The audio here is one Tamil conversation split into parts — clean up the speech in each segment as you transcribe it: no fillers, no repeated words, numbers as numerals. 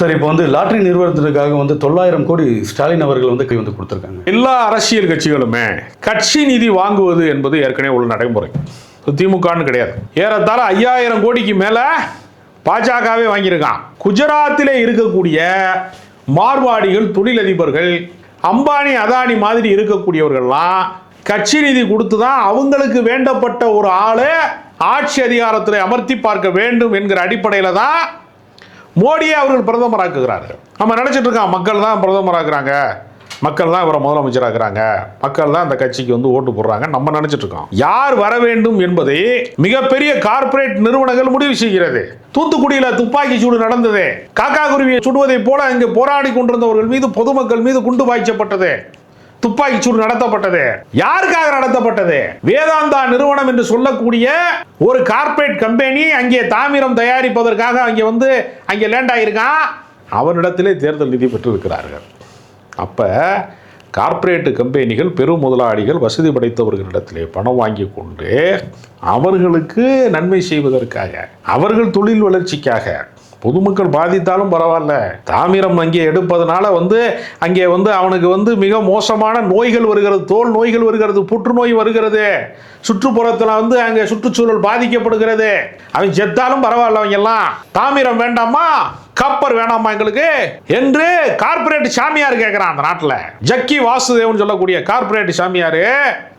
சார், இப்போ வந்து லாட்டரி நிறுவனத்திற்காக வந்து 900 கோடி ஸ்டாலின் அவர்கள் வந்து கொடுத்துருக்காங்க. எல்லா அரசியல் கட்சிகளுமே கட்சி நிதி வாங்குவது என்பது ஏற்கனவே உள்ள நடைமுறை. திமுகன்னு கிடையாது. ஏறத்தாழ 5000 கோடிக்கு மேல பாஜகவே வாங்கியிருக்கான். குஜராத்திலே இருக்கக்கூடிய மார்வாடிகள், தொழிலதிபர்கள், அம்பானி அதானி மாதிரி இருக்கக்கூடியவர்கள்லாம் கட்சி நிதி கொடுத்து தான் அவங்களுக்கு வேண்டப்பட்ட ஒரு ஆளை ஆட்சி அதிகாரத்தில் அமர்த்தி பார்க்க வேண்டும் என்கிற அடிப்படையில் தான் மோடியை அவர்கள் பிரதமராக்குகிறார்கள். நம்ம நினைச்சிட்டு இருக்கோம் மக்கள் தான் பிரதமராக்குறாங்க, மக்கள் தான் இவரை முதலமைச்சராக்குறாங்க, மக்கள் தான் அந்த கட்சிக்கு வந்து ஓட்டு போடுறாங்க நம்ம நினைச்சிட்டு இருக்கோம். யார் வர வேண்டும் என்பதை மிகப்பெரிய கார்ப்பரேட் நிறுவனங்கள் முடிவு செய்கிறது. தூத்துக்குடியில துப்பாக்கி சூடு நடந்தது. காக்கா குருவியை சுடுவதை போல இங்கு போராடி கொண்டிருந்தவர்கள் மீது, பொதுமக்கள் மீது குண்டு பாய்ச்சப்பட்டது, துப்பாக்கி சூடு நடத்தப்பட்டது. யாருக்காக நடத்தப்பட்டது? வேதாந்தா நிறுவனம் என்று சொல்லக்கூடிய ஒரு கார்ப்பரேட் கம்பெனி அங்கே தாமிரம் தயாரிப்பதற்காக அங்கே லேண்ட் ஆகியிருக்கான். அவனிடத்திலே தேர்தல் நிதி பெற்றிருக்கிறார்கள். அப்ப கார்ப்பரேட் கம்பெனிகள், பெரும் முதலாளிகள், வசதி படைத்தவர்களிடத்திலே பணம் வாங்கி கொண்டு அவர்களுக்கு நன்மை செய்வதற்காக, அவர்கள் தொழில் வளர்ச்சிக்காக, பொதுமக்கள் பாதித்தாலும் பரவாயில்ல, தாமிரம் அங்கே எடுப்பதனால அங்கே அவனுக்கு மிக மோசமான நோய்கள் வருகிறது, தோல் நோய்கள் வருகிறது, புற்றுநோய் வருகிறது, சுற்றுப்புறத்தில் அங்கே சுற்றுச்சூழல் பாதிக்கப்படுகிறது, அவன் செத்தாலும் பரவாயில்ல, அவங்க எல்லாம் தாமிரம் வேண்டாமா, காப்பர் வேணாமா எங்களுக்கு என்று கார்ப்பரேட் சாமியார் கேட்கிறான். அந்த நாட்டில் ஜக்கி வாசுதேவன் சொல்லக்கூடிய கார்ப்பரேட் சாமியார்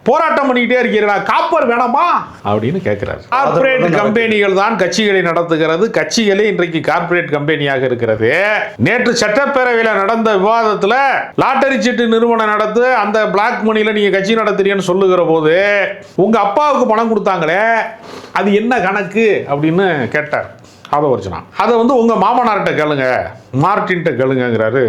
போராட்டம் பண்ணிக்கிட்டே இருக்கிறா, காப்பர் வேணாமா அப்படின்னு கேட்கிறார். கார்ப்பரேட் கம்பெனிகள் தான் கட்சிகளை நடத்துகிறது. கட்சிகளே இன்றைக்கு கார்ப்பரேட் கம்பெனியாக இருக்கிறது. நேற்று சட்டப்பேரவையில் நடந்த விவாதத்தில் லாட்டரி சீட்டு நிறுவனம் நடத்து, அந்த பிளாக் மணியில நீங்க கட்சி நடத்துறீங்கன்னு சொல்லுகிற போது உங்க அப்பாவுக்கு பணம் கொடுத்தாங்களே அது என்ன கணக்கு அப்படின்னு கேட்டார் ஆதவர்ஜனா. அதை உங்க மாமனார்கிட்ட கேளுங்க, மார்டின்கிட்ட கேளுங்கிறாரு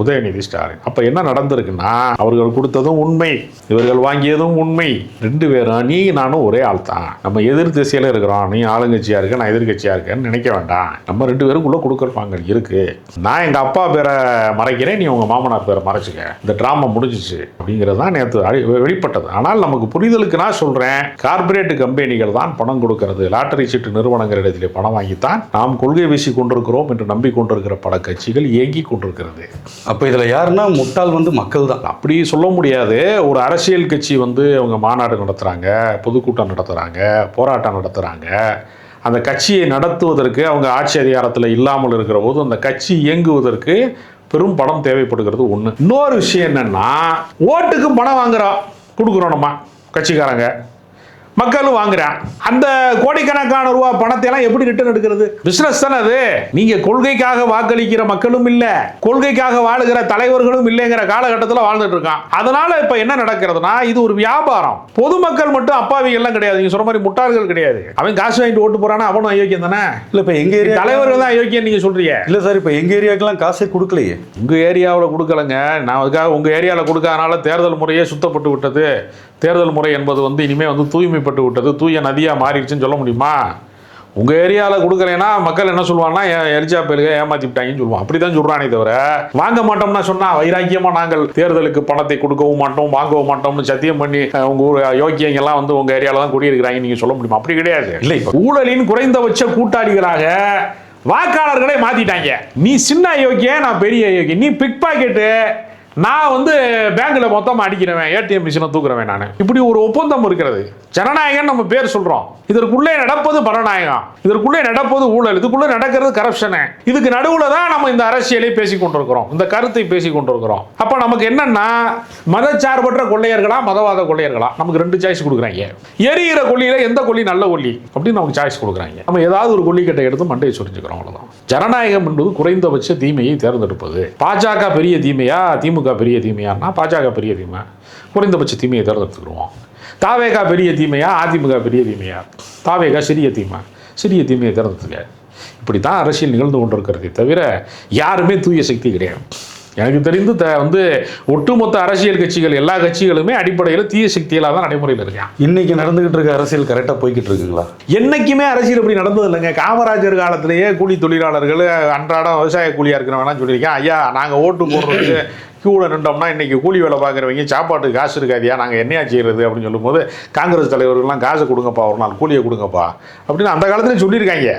உதயநிதி ஸ்டாலின். அப்ப என்ன நடந்திருக்குன்னா, அவர்கள் கொடுத்ததும் உண்மை, இவர்கள் வாங்கியதும் உண்மை. ரெண்டு பேரும் நீ நானும் ஒரே ஆள் தான், நம்ம எதிர் திசையில இருக்கிறோம், நீ ஆளுங்கட்சியா இருக்க, நான் எதிர்கட்சியா இருக்கேன்னு நினைக்க வேண்டாம். நம்ம ரெண்டு பேருக்குள்ள கொடுக்கறப்பாங்க இருக்கு. நான் எங்க அப்பா பேரை மறைக்கிறேன், நீ உங்க மாமனார் பேரை மறைச்சுக்க, இந்த டிராமா முடிஞ்சிச்சு அப்படிங்கிறது தான் நேற்று வெளிப்பட்டது. ஆனால் நமக்கு புரிதலுக்கு நான் சொல்றேன், கார்ப்பரேட் கம்பெனிகள் தான் பணம் கொடுக்கிறது. லாட்டரி சீட்டு நிறுவனங்களிடத்திலே பணம் வாங்கித்தான் நாம் கொள்கை வீசி கொண்டிருக்கிறோம் என்று நம்பிக்கொண்டிருக்கிற பல கட்சிகள் இயங்கி கொண்டிருக்கிறது. அப்போ இதில் யாருன்னா முட்டாள் மக்கள் தான். அப்படி சொல்ல முடியாது. ஒரு அரசியல் கட்சி அவங்க மாநாடு நடத்துகிறாங்க, பொதுக்கூட்டம் நடத்துகிறாங்க, போராட்டம் நடத்துகிறாங்க. அந்த கட்சியை நடத்துவதற்கு அவங்க ஆட்சி அதிகாரத்தில் இல்லாமல் இருக்கிற போது அந்த கட்சி இயங்குவதற்கு பெரும் பணம் தேவைப்படுகிறது ஒன்று. இன்னொரு விஷயம் என்னன்னா, ஓட்டுக்கு பணம் வாங்குறோம், கொடுக்குறோம் நம்ம கட்சிக்காரங்க, மக்களும் வாங்குறான். அந்த கோடிக்கணக்கான ரூபா பணத்தை எல்லாம் எப்படி ரிட்டர்ன் எடுக்கிறது? பிசினஸ் தானே அது. நீங்க கொள்கைக்காக வாக்களிக்கிற மக்களும் இல்ல, கொள்கைக்காக வாழுகிற தலைவர்களும் இல்லைங்கிற காலகட்டத்தில் வாழ்ந்துட்டு இருக்கான். அதனால இப்ப என்ன நடக்கிறதுனா, இது ஒரு வியாபாரம். பொதுமக்கள் மட்டும் அப்பாவிகள் எல்லாம் கிடையாது, நீங்க சொல்ற மாதிரி முட்டாள்கள் கிடையாது. அவன் காசு வாங்கிட்டு ஓட்டு போறானா அவனும் அயோக்கியம் தானே. இல்ல இப்ப எங்க ஏரியா தலைவர்கள் தான் அயோக்கியம் நீங்க சொல்றீங்க. இல்ல சார், இப்ப எங்க ஏரியாக்கெல்லாம் காசே கொடுக்கலையே. உங்க ஏரியாவில் கொடுக்கலங்க, நான் அதுக்காக உங்க ஏரியாவில் கொடுக்காதனால தேர்தல் முறையே சுத்தப்பட்டு விட்டது. தேர்தல் முறை என்பது இனிமே தூய்மைப்பட்டு விட்டது, தூய நதியா மாறிடுச்சுன்னு சொல்ல முடியுமா? உங்க ஏரியாவில் கொடுக்கலைன்னா மக்கள் என்ன சொல்லுவாங்கன்னா, எரிச்சா பேருக ஏமாத்தி விட்டாங்கன்னு சொல்லுவான். அப்படிதான் சொல்றானே தவிர வாங்க மாட்டோம்னா சொன்னா வைராக்கியமா நாங்கள் தேர்தலுக்கு பணத்தை கொடுக்கவும் மாட்டோம், வாங்கவும் மாட்டோம்னு சத்தியம் பண்ணி உங்க ஊர் யோக்கியங்கெல்லாம் உங்க ஏரியாவில் தான் குடியிருக்கிறாங்க நீங்க சொல்ல முடியுமா? அப்படி கிடையாது. இல்லை, ஊழலின் குறைந்தபட்ச கூட்டாளிகளாக வாக்காளர்களை மாத்திட்டாங்க. நீ சின்ன யோக்கிய, நான் பெரிய யோக்கிய. நீ பிக் பாக்கெட்டு, நான் பேங்க்ல மொத்தமா அடிக்கிறவன், ஏடிஎம் மிஷினை தூக்குறவன் நான். இப்படி ஒரு ஒப்பந்தம் இருக்கிறது. ஜனநாயகம் நம்ம பேர் சொல்றோம், இதற்குள்ளே நடப்பது பரநாயகம், இதற்குள்ளே நடப்பது ஊழல், இதுக்குள்ளே நடக்கிறது கரப்ஷன். இதுக்கு நடுவுல தான் நம்ம இந்த அரசியலை பேசிக் கொண்டிருக்கிறோம், இந்த கருத்தை பேசிக் கொண்டிருக்கிறோம். அப்ப நமக்கு என்னன்னா, மதச்சார்பற்ற கொள்ளையர்களா மதவாத கொள்ளையர்களா, நமக்கு ரெண்டு சாய்ஸ் கொடுக்குறாங்க. எரிகிற கொள்ளியில எந்த கொள்ளி நல்ல கொள்ளி அப்படின்னு நமக்கு சாய்ஸ் கொடுக்குறாங்க. நம்ம ஏதாவது ஒரு கொள்ளிக்கட்டை எடுத்து மண்டையை சொரிஞ்சுக்கிறோம், அவ்வளவுதான். ஜனநாயகம் என்பது குறைந்தபட்ச தீமையை தேர்ந்தெடுப்பது. பாஜக பெரிய தீமையா, திமுக பெரிய தீமையான்னா பாஜக பெரிய தீமை, குறைந்தபட்ச தீமையை தேர்ந்தெடுத்துக்கிறோம். தாவேகா பெரிய தீமையா, அதிமுக பெரிய தீமையா, தாவேகா சிறிய தீமை, சிறிய தீமையை தேர்ந்தெடுத்துக்க. இப்படி தான் அரசியல் நிகழ்ந்து கொண்டிருக்கிறதே தவிர யாருமே தூய சக்தி கிடையாது. எனக்கு தெரிந்து ஒட்டுமொத்த அரசியல் கட்சிகள், எல்லா கட்சிகளுமே அடிப்படையில் தீய சக்திகளாக தான் நடைமுறையில் இருக்கான். இன்னைக்கு நடந்துகிட்டு இருக்க அரசியல் கரெக்டாக போய்கிட்டு இருக்குங்களா? என்னைக்குமே அரசியல் இப்படி நடந்தது இல்லைங்க. காமராஜர் காலத்திலேயே கூலி தொழிலாளர்கள் அன்றாடம் விவசாய கூலியாக இருக்கிறவனா சொல்லியிருக்கேன், ஐயா நாங்கள் ஓட்டு போடுறதுக்கு கியூவில் நின்றோம்னா இன்றைக்கி கூலி வேலை பார்க்குறவங்க சாப்பாட்டுக்கு காசு இருக்காதியா, நாங்கள் என்னையா செய்கிறது அப்படின்னு சொல்லும்போது காங்கிரஸ் தலைவர்கள்லாம் காசை கொடுங்கப்பா, ஒரு நாள் கூலியை கொடுங்கப்பா அப்படின்னு அந்த காலத்துலேயும் சொல்லியிருக்காங்க.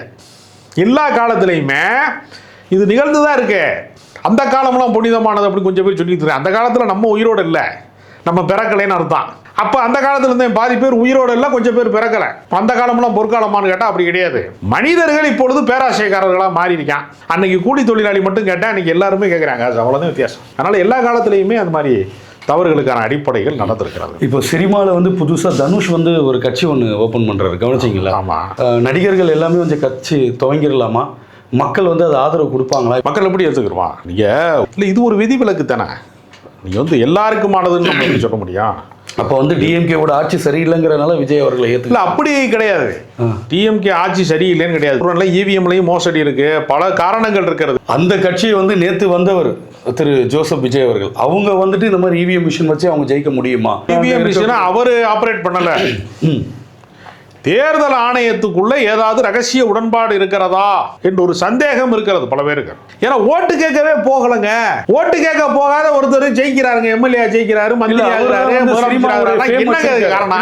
எல்லா காலத்துலேயுமே இது நிகழ்ந்துதான் இருக்கு. அந்த காலம்லாம் புனிதமானது அப்படி கொஞ்சம் பேர் சொல்லிட்டு இருக்காங்க. அந்த காலத்தில் நம்ம உயிரோடு இல்லை, நம்ம பிறக்கலைன்னு அர்த்தம். அப்போ அந்த காலத்துல இருந்தே பாதி பேர் உயிரோடு இல்லை, கொஞ்சம் பேர் பிறக்கலை. அந்த காலம்லாம் பொற்காலமானு கேட்டால் அப்படி கிடையாது. மனிதர்கள் இப்பொழுது பேராசைக்காரர்களாக மாறி இருக்கான். அன்னைக்கு கூலி தொழிலாளி மட்டும் கேட்டால் அன்னைக்கு எல்லாருமே கேட்குறாங்க. அவ்வளோதான் வித்தியாசம். அதனால் எல்லா காலத்துலேயுமே அந்த மாதிரி தவறுகளுக்கான அடிப்படைகள் நடந்திருக்கிறது. இப்போ சினிமாவில் வந்து புதுசாக தனுஷ் வந்து ஒரு கட்சி ஒன்று ஓப்பன் பண்ணுறாரு, கவனிச்சிங்களா? ஆமாம். நடிகர்கள் எல்லாமே கொஞ்சம் கட்சி துவங்கிடலாமா? மக்கள் வந்து அது ஆதரவு கொடுப்பாங்களா? மக்கள் எப்படி எடுத்துக்கிடுவான்? நீங்கள் இல்லை, இது ஒரு விதிவிலக்கு தானே. நீங்கள் வந்து எல்லாருக்குமானதுன்னு நம்ம எப்படி சொல்ல முடியும்? அப்போ வந்து டிஎம்கேவோட ஆட்சி சரியில்லைங்கிறனால விஜய் அவர்களை இல்லை, அப்படி கிடையாது. டிஎம்கே ஆட்சி சரியில்லைன்னு கிடையாது. இவிஎம்லையும் மோசடி இருக்கு, பல காரணங்கள் இருக்கிறது. அந்த கட்சியை வந்து நேற்று வந்தவர் திரு ஜோசப் விஜய் அவர்கள், அவங்க வந்துட்டு இந்த மாதிரி இவிஎம் மிஷின் வச்சு அவங்க ஜெயிக்க முடியுமா? இவிஎம் மிஷினை அவர் ஆப்ரேட் பண்ணல. தேர்தல் ஆணையத்துக்குள்ள ஏதாவது ரகசிய உடன்பாடு இருக்கிறதா என்று ஒரு சந்தேகம் இருக்கிறது பல பேருக்கு. ஏன்னா ஓட்டு கேட்கவே போகலங்க. ஓட்டு கேட்க போகாத ஒருத்தர் ஜெயிக்கிறாருங்க, எம்எல்ஏ ஜெயிக்கிறாரு, மந்திரி ஆகிறாரு,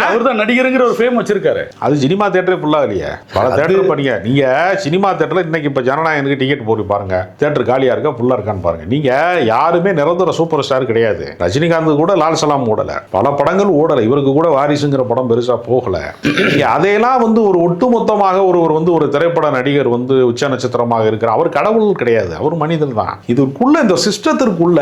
அவர் தான் நடிகருங்கிற ஒரு ஃபேம் வச்சிருக்காரு. அது சினிமா தியேட்டரே ஃபுல்லா இல்லையா? பல தியேட்டர் படிங்க. நீங்க சினிமா தியேட்டர்ல இன்னைக்கு இப்ப ஜனநாயகனுக்கு டிக்கெட் போட்டு பாருங்க, தியேட்டர் காலியா இருக்கா ஃபுல்லா இருக்கான்னு பாருங்க. நீங்க யாருமே நிரந்தர சூப்பர் ஸ்டார் கிடையாது. ரஜினிகாந்த் கூட லால் சலாம் ஓடல, பல படங்கள் ஓடல. இவருக்கு கூட வாரிசுங்கிற படம் பெருசா போகல. அதையெல்லாம் வந்து ஒரு ஒட்டுமொத்தமாக ஒருவர் வந்து ஒரு திரைப்பட நடிகர் வந்து உச்ச நட்சத்திரமாக இருக்கிறார். அவர் கடவுள் கிடையாது, அவர் மனிதன் தான். இதுக்குள்ள இந்த சிஸ்டத்திற்குள்ள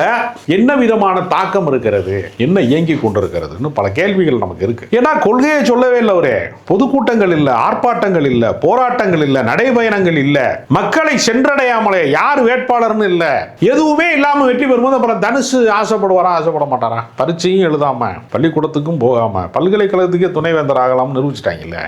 என்ன விதமான தாக்கம் இருக்கிறது, என்ன இயங்கி கொண்டிருக்கிறதுன்னு பல கேள்விகள் நமக்கு இருக்கு. ஏன்னா கொள்கையை சொல்லவே இல்லை அவரே. பொதுக்கூட்டங்கள் இல்ல, ஆர்ப்பாட்டங்கள் இல்ல, போராட்டங்கள் இல்ல, நடைபயணங்கள் இல்ல, மக்களை சென்றடையாமலே யார் வேட்பாளர்னு இல்ல, எதுவுமே இல்லாம வெற்றி பெறும்போது அப்புறம் தனுஷ் ஆசைப்படுவாரா? ஆசைப்பட மாட்டாரா? பரீட்சையும் எழுதாம, பள்ளிக்கூடத்துக்கும் போகாம, பல்கலைக்கழகத்துக்கே துணைவேந்தர் ஆகலாம்னு நிரூபிச்சிட்டாங்கல்ல.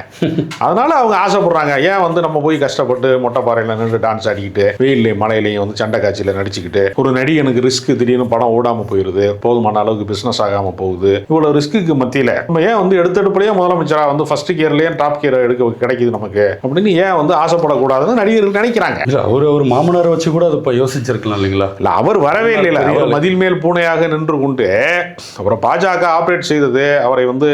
அதனால அவங்க ஆசைப்படுறாங்க. ஏன் வந்து நம்ம போய் கஷ்டப்பட்டு மொட்டை பாறையில் நின்று டான்ஸ் ஆடிக்கிட்டு வெயிலையும் மழையிலையும் வந்து சண்டை காட்சியில் நடிச்சுக்கிட்டு, ஒரு நடிகனுக்கு ரிஸ்க் திடீர்னு படம் ஓடாம போயிருது, போதுமான அளவுக்கு பிசினஸ் ஆகாம போகுது, இவ்வளவு ரிஸ்க்கு மத்தியில நம்ம ஏன் வந்து எடுத்தெடுப்படியே முதலமைச்சரா வந்து ஃபர்ஸ்ட் கியர்லயே டாப் கியர் எடுக்க கிடைக்குது நமக்கு அப்படின்னு ஏன் வந்து ஆசைப்படக்கூடாதுன்னு நடிகர்கள் நினைக்கிறாங்க. ஒரு மாமனாரை வச்சு கூட அதை யோசிச்சிருக்கலாம் இல்லைங்களா? இல்ல, அவர் வரவே இல்லை. அவர் மதில் மேல் பூனையாக நின்று கொண்டு அப்புறம் பாஜக ஆப்ரேட் செய்தது, அவரை வந்து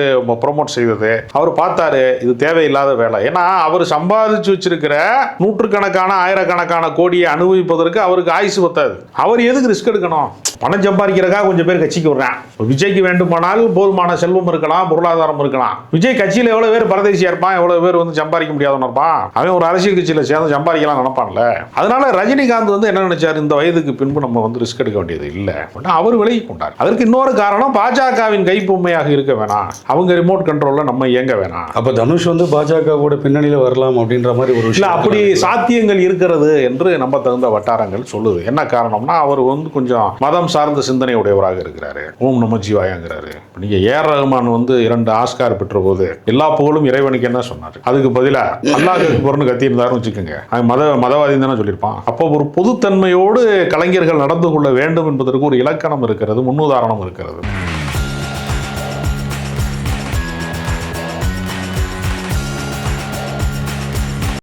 ப்ரொமோட் செய்தது. அவர் பார்த்தாரு இது தேவையில்லாத வேலை. ஏன்னா அவர் சம்பாதிச்சு வச்சிருக்கிற நூற்றுக்கணக்கான ஆயிரக்கணக்கான கோடியை அனுபவிப்பதற்கு அவருக்கு ஆயுசு பத்தாது. அவர் எதுக்கு ரிஸ்க் எடுக்கணும்? பணம் சம்பாதிக்கிறதுக்காக கொஞ்சம் பேர் கட்சிக்கு வர்றான். விஜய்க்கு வேண்டுமானால் போதுமான செல்வம் இருக்கலாம், பொருளாதாரம் இருக்கலாம். விஜய் கட்சியில் எவ்வளவு பேர் பரதேசியா இருப்பான், எவ்வளவு பேர் வந்து சம்பாதிக்க முடியாதவன் இருப்பான். அவன் ஒரு அரசியல் கட்சியில் சேர்ந்து சம்பாதிக்கலாம் நினைப்பான்ல. அதனால ரஜினிகாந்த் வந்து என்ன நினைச்சாரு, இந்த வயதுக்கு பின்பு நம்ம வந்து ரிஸ்க் எடுக்க வேண்டியது இல்லை, அவர் விலகி கொண்டார். அதற்கு இன்னொரு காரணம், பாஜகவின் கைப்பொம்மையாக இருக்க வேணாம், அவங்க ரிமோட் கண்ட்ரோல்ல நம்ம இயங்க வேணாம். அப்ப தனுஷ் வந்து பாஜக கூட பின்னணியில வரலாம் அப்படின்ற மாதிரி ஒரு விஷயம், அப்படி சாத்தியங்கள் இருக்கிறது என்று நம்ம தகுந்த வட்டாரங்கள் சொல்லுது. என்ன காரணம்னா, அவர் வந்து கொஞ்சம் மதம் சார்ந்த சிந்தனை உடையவராக இருக்கிறாரு. ஓம் நம சிவாயங்கிறாரு. நீங்க ஏஆர் ரஹ்மான் வந்து 2 ஆஸ்கார் பெற்ற போது எல்லா புகழும் இறைவனுக்கு என்ன சொன்னாரு? அதுக்கு பதிலா அல்லாஹ் அக்பர்னு கத்தி இருந்தாருன்னு வச்சுக்கோங்க, மதவாதி தானே சொல்லியிருப்பான். அப்போ ஒரு பொதுத்தன்மையோடு கலைஞர்கள் நடந்து கொள்ள வேண்டும் என்பதற்கு ஒரு இலக்கணம் இருக்கிறது, முன்னுதாரணம் இருக்கிறது.